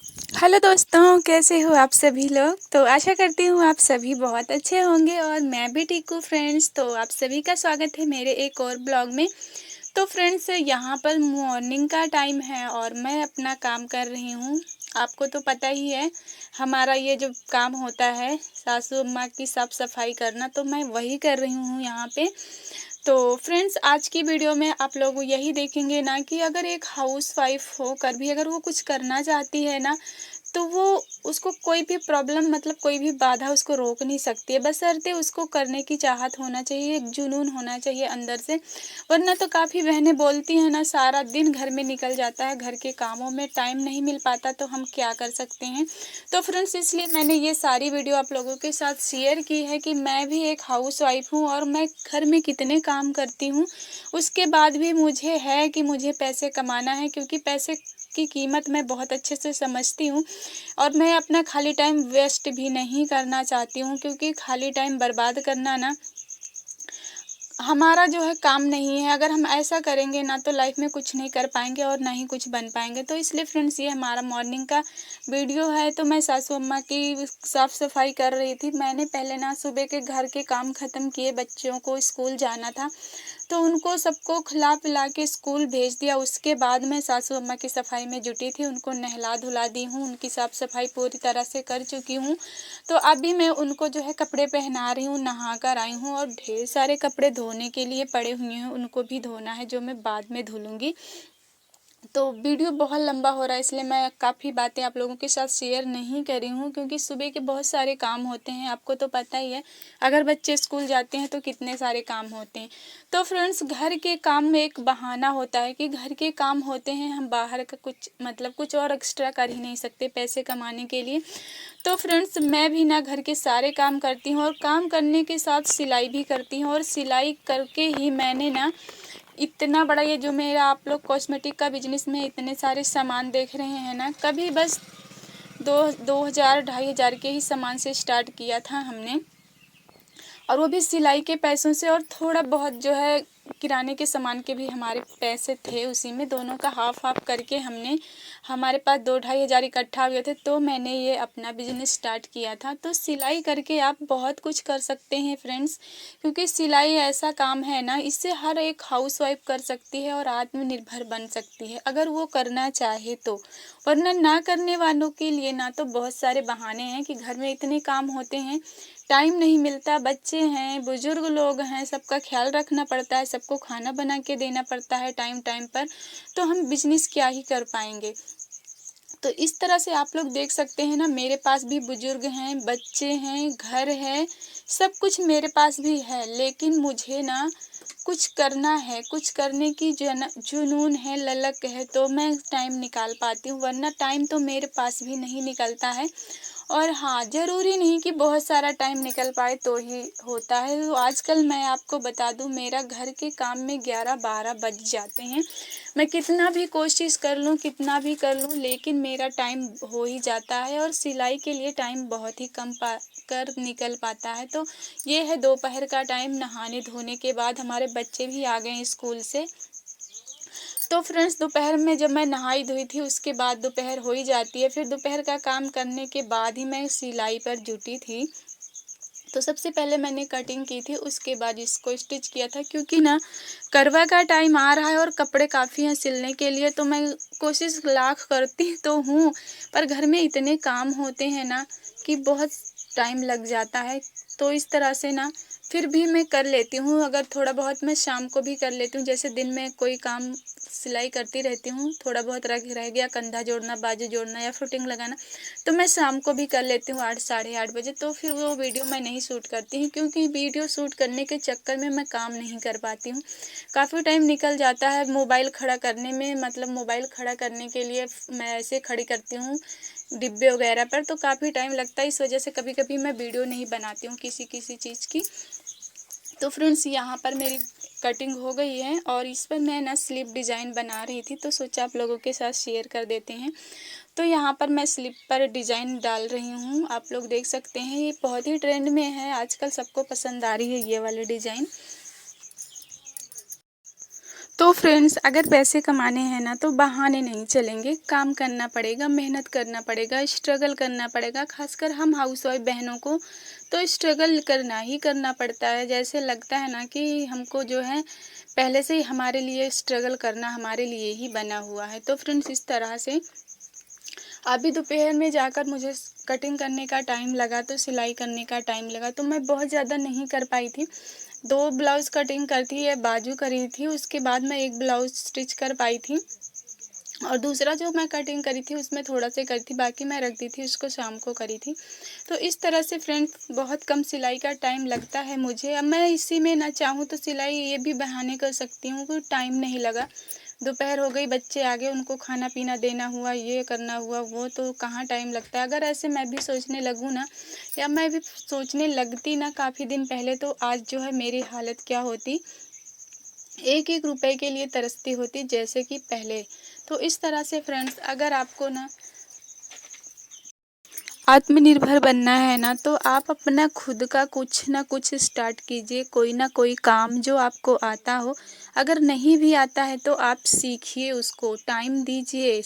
Hello दोस्तों, कैसे हो आप सभी लोग। तो आशा करती हूँ आप सभी बहुत अच्छे होंगे और मैं भी ठीक हूँ फ्रेंड्स। तो आप सभी का स्वागत है मेरे एक और ब्लॉग में। तो फ्रेंड्स, यहाँ पर मॉर्निंग का टाइम है और मैं अपना काम कर रही हूँ। आपको तो पता ही है, हमारा ये जो काम होता है सासू अम्मा की साफ सफाई करना, तो मैं वही कर रही हूँ यहाँ पे। तो फ्रेंड्स, आज की वीडियो में आप लोग यही देखेंगे ना कि अगर एक हाउस वाइफ होकर भी अगर वो कुछ करना चाहती है ना, तो वो उसको कोई भी प्रॉब्लम मतलब कोई भी बाधा उसको रोक नहीं सकती है, बशर्ते उसको करने की चाहत होना चाहिए, एक जुनून होना चाहिए अंदर से। वरना तो काफ़ी बहनें बोलती हैं ना, सारा दिन घर में निकल जाता है, घर के कामों में टाइम नहीं मिल पाता, तो हम क्या कर सकते हैं। तो फ्रेंड्स, इसलिए मैंने ये सारी वीडियो आप लोगों के साथ शेयर की है कि मैं भी एक हाउस वाइफ हूँ और मैं घर में कितने काम करती हूँ। उसके बाद भी मुझे है कि मुझे पैसे कमाना है, क्योंकि पैसे की कीमत मैं बहुत अच्छे से समझती हूँ। और मैं अपना खाली टाइम वेस्ट भी नहीं करना चाहती हूँ, क्योंकि खाली टाइम बर्बाद करना ना हमारा जो है काम नहीं है। अगर हम ऐसा करेंगे ना, तो लाइफ में कुछ नहीं कर पाएंगे और ना ही कुछ बन पाएंगे। तो इसलिए फ्रेंड्स, ये हमारा मॉर्निंग का वीडियो है। तो मैं सासू अम्मा की साफ सफाई कर रही थी। मैंने पहले ना सुबह के घर के काम ख़त्म किए, बच्चों को स्कूल जाना था, तो उनको सबको खिला पिला के स्कूल भेज दिया। उसके बाद मैं सासू अम्मा की सफाई में जुटी थी, उनको नहला धुला दी हूँ, उनकी साफ़ सफाई पूरी तरह से कर चुकी हूँ। तो अभी मैं उनको जो है कपड़े पहना रही हूँ, नहा कर आई हूँ और ढेर सारे कपड़े धोने के लिए पड़े हुए हैं, उनको भी धोना है, जो मैं बाद में धुलूँगी। तो वीडियो बहुत लंबा हो रहा है, इसलिए मैं काफ़ी बातें आप लोगों के साथ शेयर नहीं कर रही हूँ, क्योंकि सुबह के बहुत सारे काम होते हैं, आपको तो पता ही है। अगर बच्चे स्कूल जाते हैं तो कितने सारे काम होते हैं। तो फ्रेंड्स, घर के काम में एक बहाना होता है कि घर के काम होते हैं, हम बाहर का कुछ मतलब कुछ और एक्स्ट्रा कर ही नहीं सकते पैसे कमाने के लिए। तो फ्रेंड्स, मैं भी ना घर के सारे काम करती हूँ और काम करने के साथ सिलाई भी करती हूँ। और सिलाई करके ही मैंने ना इतना बड़ा ये जो मेरा आप लोग कॉस्मेटिक का बिजनेस में इतने सारे सामान देख रहे हैं ना, कभी बस 2,000 2,500 के ही सामान से स्टार्ट किया था हमने, और वो भी सिलाई के पैसों से, और थोड़ा बहुत जो है किराने के सामान के भी हमारे पैसे थे, उसी में दोनों का हाफ हाफ करके हमने, हमारे पास 2-2,500 इकट्ठा हुए थे, तो मैंने ये अपना बिजनेस स्टार्ट किया था। तो सिलाई करके आप बहुत कुछ कर सकते हैं फ्रेंड्स, क्योंकि सिलाई ऐसा काम है ना, इससे हर एक हाउस वाइफ कर सकती है और आत्मनिर्भर बन सकती है, अगर वो करना चाहे तो। वरना ना करने वालों के लिए ना तो बहुत सारे बहाने हैं कि घर में इतने काम होते हैं, टाइम नहीं मिलता, बच्चे हैं, बुजुर्ग लोग हैं, सबका ख्याल रखना पड़ता है, सबको खाना बना के देना पड़ता है टाइम टाइम पर, तो हम बिजनेस क्या ही कर पाएंगे। तो इस तरह से आप लोग देख सकते हैं ना, मेरे पास भी बुजुर्ग हैं, बच्चे हैं, घर है, सब कुछ मेरे पास भी है, लेकिन मुझे ना कुछ करना है, कुछ करने की जुनून है, ललक है, तो मैं टाइम निकाल पाती हूँ, वरना टाइम तो मेरे पास भी नहीं निकलता है। और हाँ, ज़रूरी नहीं कि बहुत सारा टाइम निकल पाए तो ही होता है। तो आजकल मैं आपको बता दूँ, मेरा घर के काम में 11-12 बज जाते हैं। मैं कितना भी कोशिश कर लूँ, कितना भी कर लूँ, लेकिन मेरा टाइम हो ही जाता है, और सिलाई के लिए टाइम बहुत ही कम कर निकल पाता है। तो ये है दोपहर का टाइम, नहाने धोने के बाद हमारे बच्चे भी आ गए हैं स्कूल से। तो फ्रेंड्स, दोपहर में जब मैं नहाई धोई थी, उसके बाद दोपहर हो ही जाती है, फिर दोपहर का काम करने के बाद ही मैं सिलाई पर जुटी थी। तो सबसे पहले मैंने कटिंग की थी, उसके बाद इसको स्टिच किया था, क्योंकि ना करवा का टाइम आ रहा है और कपड़े काफ़ी हैं सिलने के लिए। तो मैं कोशिश लाख करती तो हूँ, पर घर में इतने काम होते हैं ना कि बहुत टाइम लग जाता है। तो इस तरह से ना फिर भी मैं कर लेती हूँ, अगर थोड़ा बहुत मैं शाम को भी कर लेती हूँ, जैसे दिन में कोई काम सिलाई करती रहती हूँ, थोड़ा बहुत रह गया, कंधा जोड़ना, बाजू जोड़ना या फिटिंग लगाना, तो मैं शाम को भी कर लेती हूँ 8 साढ़े 8 बजे। तो फिर वो वीडियो मैं नहीं शूट करती हूँ, क्योंकि वीडियो शूट करने के चक्कर में मैं काम नहीं कर पाती हूँ, काफ़ी टाइम निकल जाता है मोबाइल खड़ा करने में। मतलब मोबाइल खड़ा करने के लिए मैं ऐसे खड़ी करती हूँ डिब्बे वगैरह पर, तो काफ़ी टाइम लगता है, इस वजह से कभी कभी मैं वीडियो नहीं बनाती हूँ किसी किसी चीज़ की। तो फ्रेंड्स, यहाँ पर मेरी कटिंग हो गई है और इस पर मैं ना स्लिप डिज़ाइन बना रही थी, तो सोचा आप लोगों के साथ शेयर कर देते हैं। तो यहाँ पर मैं स्लिप पर डिज़ाइन डाल रही हूँ, आप लोग देख सकते हैं, ये बहुत ही ट्रेंड में है, आजकल सबको पसंद आ रही है ये वाली डिज़ाइन। तो फ्रेंड्स, अगर पैसे कमाने हैं ना तो बहाने नहीं चलेंगे, काम करना पड़ेगा, मेहनत करना पड़ेगा, स्ट्रगल करना पड़ेगा। खासकर हम हाउसवाइफ बहनों को तो स्ट्रगल करना ही करना पड़ता है। जैसे लगता है ना कि हमको जो है पहले से ही हमारे लिए स्ट्रगल करना हमारे लिए ही बना हुआ है। तो फ्रेंड्स, इस तरह से अभी दोपहर में जाकर मुझे कटिंग करने का टाइम लगा, तो सिलाई करने का टाइम लगा, तो मैं बहुत ज़्यादा नहीं कर पाई थी। 2 ब्लाउज़ कटिंग करती है, बाजू करी थी, उसके बाद मैं 1 ब्लाउज़ स्टिच कर पाई थी और दूसरा जो मैं कटिंग करी थी उसमें थोड़ा-सा करी थी, बाकी मैं रख दी थी, उसको शाम को करी थी। तो इस तरह से फ्रेंड्स बहुत कम सिलाई का टाइम लगता है मुझे। अब मैं इसी में ना चाहूँ तो सिलाई ये भी बहाने कर सकती हूँ कि टाइम नहीं लगा। दोपहर हो गई, बच्चे आ गए, उनको खाना-पीना देना हुआ, ये करना हुआ, वो तो कहाँ टाइम लगता है। अगर ऐसे मैं भी सोचने लगूँ ना या मैं भी सोचने लगती ना काफ़ी दिन पहले, तो आज जो है मेरी हालत क्या होती, एक-एक रुपए के लिए तरसती होती जैसे कि पहले। तो इस तरह से फ्रेंड्स, अगर आपको ना आत्मनिर्भर बनना है ना तो आप अपना खुद का कुछ ना कुछ स्टार्ट कीजिए, कोई ना कोई काम जो आपको आता हो। अगर नहीं भी आता है तो आप सीखिए, उसको टाइम दीजिए।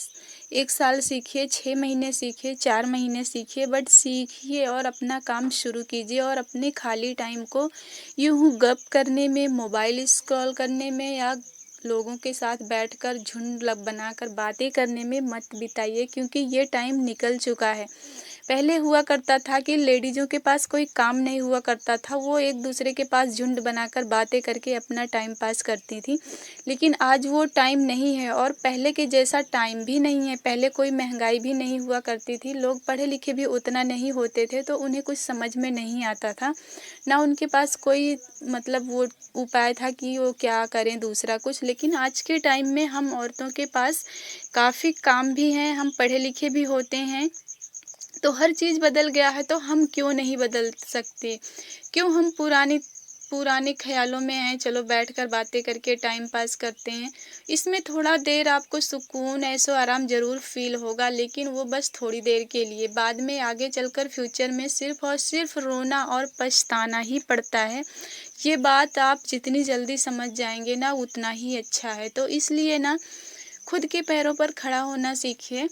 1 साल सीखिए, 6 महीने सीखिए, 4 महीने सीखिए, बट सीखिए और अपना काम शुरू कीजिए। और अपने खाली टाइम को यूँ गप करने में, मोबाइल स्क्रॉल करने में या लोगों के साथ बैठकर झुंड बनाकर बातें करने में मत बिताइए, क्योंकि ये टाइम निकल चुका है। पहले हुआ करता था कि लेडीज़ों के पास कोई काम नहीं हुआ करता था, वो एक दूसरे के पास झुंड बनाकर बातें करके अपना टाइम पास करती थी। लेकिन आज वो टाइम नहीं है और पहले के जैसा टाइम भी नहीं है। पहले कोई महंगाई भी नहीं हुआ करती थी, लोग पढ़े लिखे भी उतना नहीं होते थे, तो उन्हें कुछ समझ में नहीं आता था। ना उनके पास कोई मतलब वो उपाय था कि वो क्या करें दूसरा कुछ। लेकिन आज के टाइम में हम औरतों के पास काफ़ी काम भी हैं, हम पढ़े लिखे भी होते हैं, तो हर चीज़ बदल गया है, तो हम क्यों नहीं बदल सकते? क्यों हम पुराने पुराने ख़्यालों में हैं, चलो बैठकर बातें करके टाइम पास करते हैं। इसमें थोड़ा देर आपको सुकून, ऐशो-आराम ज़रूर फ़ील होगा, लेकिन वो बस थोड़ी देर के लिए। बाद में आगे चलकर फ्यूचर में सिर्फ़ और सिर्फ़ रोना और पछताना ही पड़ता है। ये बात आप जितनी जल्दी समझ जाएँगे ना, उतना ही अच्छा है। तो इसलिए ना खुद के पैरों पर खड़ा होना सीखिए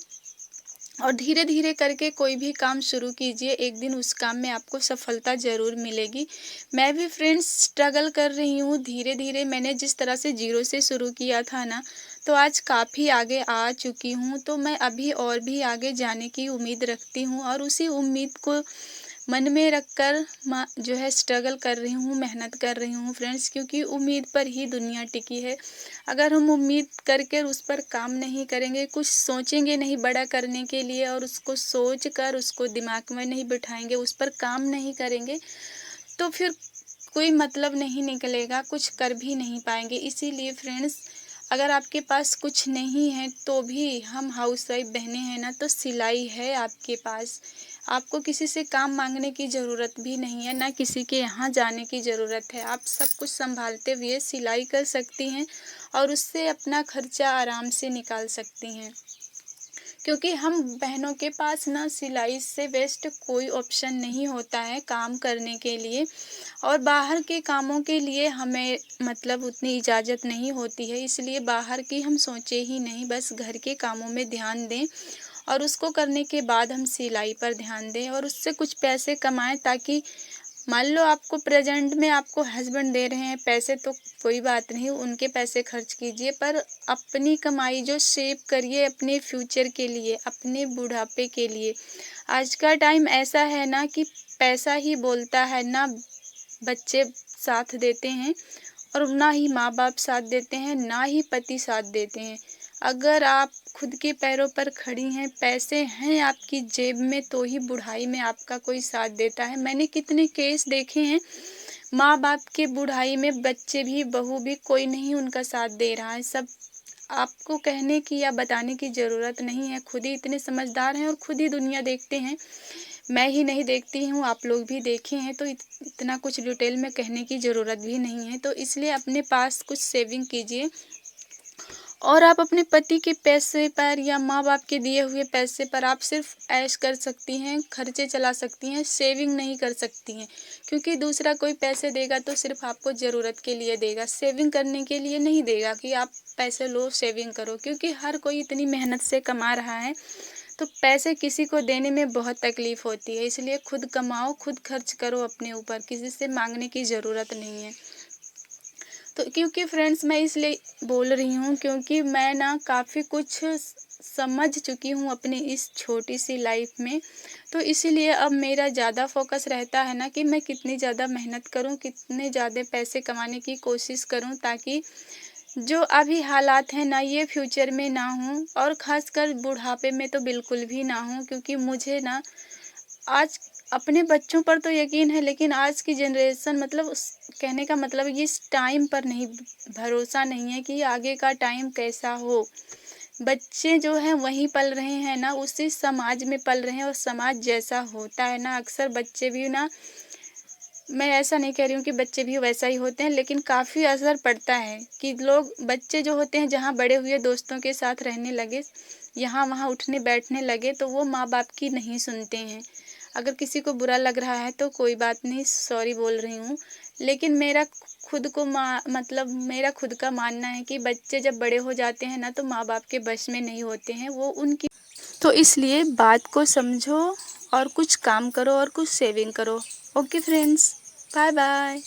और धीरे-धीरे करके कोई भी काम शुरू कीजिए, एक दिन उस काम में आपको सफलता ज़रूर मिलेगी। मैं भी फ्रेंड्स स्ट्रगल कर रही हूँ, धीरे-धीरे मैंने जिस तरह से ज़ीरो से शुरू किया था ना, तो आज काफ़ी आगे आ चुकी हूँ, तो मैं अभी और भी आगे जाने की उम्मीद रखती हूँ और उसी उम्मीद को मन में रखकर जो है स्ट्रगल कर रही हूँ, मेहनत कर रही हूँ फ्रेंड्स, क्योंकि उम्मीद पर ही दुनिया टिकी है। अगर हम उम्मीद करके उस पर काम नहीं करेंगे, कुछ सोचेंगे नहीं बड़ा करने के लिए और उसको सोच कर उसको दिमाग में नहीं बिठाएँगे, उस पर काम नहीं करेंगे, तो फिर कोई मतलब नहीं निकलेगा, कुछ कर भी नहीं पाएँगे। इसीलिए फ्रेंड्स, अगर आपके पास कुछ नहीं है तो भी हम हाउसवाइफ बहनें हैं ना, तो सिलाई है आपके पास। आपको किसी से काम माँगने की ज़रूरत भी नहीं है, ना किसी के यहाँ जाने की ज़रूरत है। आप सब कुछ सँभालते हुए सिलाई कर सकती हैं और उससे अपना खर्चा आराम से निकाल सकती हैं। क्योंकि हम बहनों के पास ना सिलाई से बेस्ट कोई ऑप्शन नहीं होता है काम करने के लिए, और बाहर के कामों के लिए हमें मतलब उतनी इजाज़त नहीं होती है, इसलिए बाहर की हम सोचे ही नहीं, बस घर के कामों में ध्यान दें और उसको करने के बाद हम सिलाई पर ध्यान दें और उससे कुछ पैसे कमाएं, ताकि मान लो आपको प्रेजेंट में आपको हस्बैंड दे रहे हैं पैसे, तो कोई बात नहीं, उनके पैसे खर्च कीजिए, पर अपनी कमाई जो सेव करिए अपने फ्यूचर के लिए, अपने बुढ़ापे के लिए। आज का टाइम ऐसा है ना कि पैसा ही बोलता है, ना बच्चे साथ देते हैं और ना ही माँ-बाप साथ देते हैं, ना ही पति साथ देते हैं। अगर आप खुद के पैरों पर खड़ी हैं, पैसे हैं आपकी जेब में, तो ही बुढ़ाई में आपका कोई साथ देता है। मैंने कितने केस देखे हैं, माँ-बाप के बुढ़ाई में बच्चे भी, बहू भी, कोई नहीं उनका साथ दे रहा है। सब आपको कहने की या बताने की ज़रूरत नहीं है, खुद ही इतने समझदार हैं और खुद ही दुनिया देखते हैं। मैं ही नहीं देखती हूँ, आप लोग भी देखे हैं, तो इतना कुछ डिटेल में कहने की ज़रूरत भी नहीं है। तो इसलिए अपने पास कुछ सेविंग कीजिए और आप अपने पति के पैसे पर या माँ बाप के दिए हुए पैसे पर आप सिर्फ ऐश कर सकती हैं, खर्चे चला सकती हैं, सेविंग नहीं कर सकती हैं। क्योंकि दूसरा कोई पैसे देगा तो सिर्फ आपको ज़रूरत के लिए देगा, सेविंग करने के लिए नहीं देगा कि आप पैसे लो सेविंग करो। क्योंकि हर कोई इतनी मेहनत से कमा रहा है, तो पैसे किसी को देने में बहुत तकलीफ़ होती है। इसलिए खुद कमाओ, खुद खर्च करो अपने ऊपर, किसी से मांगने की ज़रूरत नहीं है। तो क्योंकि फ्रेंड्स मैं इसलिए बोल रही हूँ क्योंकि मैं ना काफ़ी कुछ समझ चुकी हूँ अपनी इस छोटी सी लाइफ में। तो इसीलिए अब मेरा ज़्यादा फोकस रहता है ना कि मैं कितनी ज़्यादा मेहनत करूँ, कितने ज़्यादा पैसे कमाने की कोशिश करूँ, ताकि जो अभी हालात हैं ना ये फ्यूचर में ना हों, और ख़ासकर बुढ़ापे में तो बिल्कुल भी ना हों। क्योंकि मुझे ना आज अपने बच्चों पर तो यकीन है, लेकिन आज की जनरेशन मतलब उस कहने का मतलब ये इस टाइम पर नहीं, भरोसा नहीं है कि आगे का टाइम कैसा हो। बच्चे जो हैं वहीं पल रहे हैं ना, उसी समाज में पल रहे हैं, और समाज जैसा होता है ना अक्सर बच्चे भी ना, मैं ऐसा नहीं कह रही हूँ कि बच्चे भी वैसा ही होते हैं, लेकिन काफ़ी असर पड़ता है कि लोग बच्चे जो होते हैं जहाँ बड़े हुए दोस्तों के साथ रहने लगे, यहाँ वहाँ उठने बैठने लगे, तो वो माँ बाप की नहीं सुनते हैं। अगर किसी को बुरा लग रहा है तो कोई बात नहीं, सॉरी बोल रही हूँ। लेकिन मेरा खुद का मानना है कि बच्चे जब बड़े हो जाते हैं ना तो माँ बाप के बस में नहीं होते हैं, वो उनकी, तो इसलिए बात को समझो और कुछ काम करो और कुछ सेविंग करो। Okay friends, bye bye.